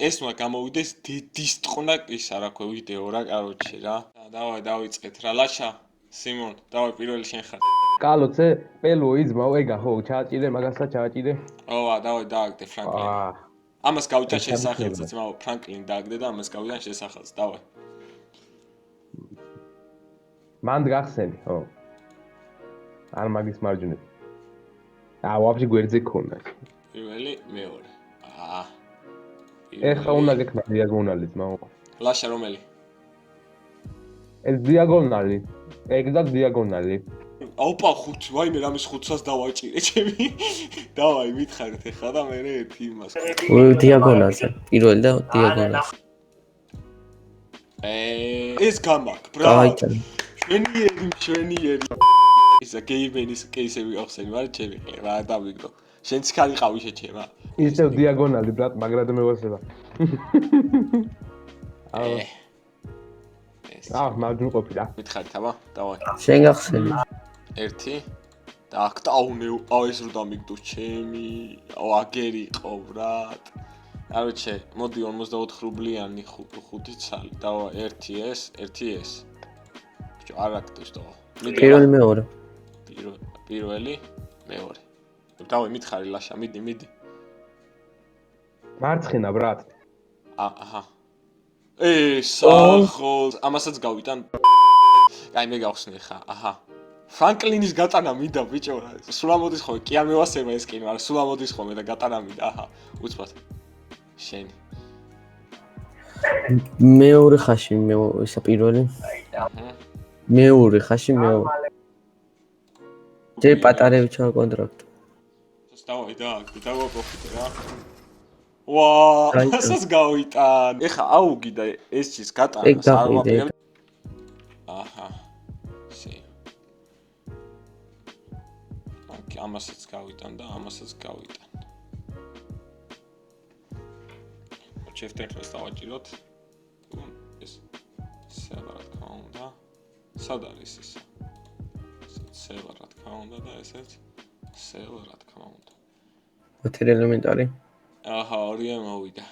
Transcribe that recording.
ესმა გამოვიდეს დისტყნა ისა რა ქვია ვიდეო რა კაროჩე რა. დავай დავიწყეთ რა ლაშა სიმონ დავай პირველი შენ ხარ. კალოცე პელო იძმა ეგა ხო ჩააჭირე მაგასაც ჩააჭირე. ოა დავай დააგდე ფრანკლინი. ამას გავიტან შესახელსაც მაო ფრანკლინი დააგდე და ამას გავიტან შესახელს დავай. მანდ გახსენი ხო. არ მაგის მარჯვნივ. ვაფშე გვერდზე ქონა. პირველი მეორე. ეხლა უნდა გექნა დიაგონალი ძმაო. ლაშა რომელი? ეს დიაგონალი. ეგ და დიაგონალი. აუპა ხუთი, ვაიმე რამის 500-ს დავაჭირე ჩემი. დავაი მითხარით ეხლა და მე ერთი იმას. დიაგონალზე. პირველი და დიაგონალზე. ეს გამაკ, ბრატ. შვენიერი. ისა გეიმენის კეისები ახსენი, მაგრამ ჩემი რა დავიგდო. შენც ხარიყავი შეჩემა. ისევ დიაგონალი ბრატ, მაგრად მევასება. მარჯვნივ ყოფი რა. მითხარით აბა, დავაი. შენ გახსენი. 1 და აქ დაუნეო, ეს რო დამიგდო ჩემი, აგერიყო ბრატ. აროჩე, მოდი 44 რუბლიანი 5 ცალი. დავა 1 ეს, 1 ეს. ბიჭო, არ აქტივს თო. პირველი მეორე. პირველი მეორე. დავაი მითხარი ლაშა, მიდი. მარცხენა ბრატ. აჰა. სახოს, ამასაც გავიტან. აი მე გავხსნი ხა, აჰა. ფრანკლინის გატანა მინდა ბიჭო რა. სულ ამოდის ხოლმე, კი არ მევასება ეს კინო, მაგრამ სულ ამოდის ხოლმე და გატანა მინდა, აჰა. უცბად. შენი. მეორე ხაში ისა პირველი. მეორე ხაში მეორე. ჯერ პატარებიჩო კონტრაქტი. დავაი დავაპროფიტე რა. ვა, ასას გავიტან. ეხა აუგი და ეს ის გატანას არ მოგია. აჰა. სი. აკი ამასაც გავიტან და ამასაც გავიტან. ჩეფტერს დავაჭიროთ. ეს სერვა რა თქმა უნდა. სად არის ის? სერვა რა თქმა უნდა და ესეც სერვა რა თქმა უნდა. 4 ელემენტარი. აჰა, ორი მოვიდა.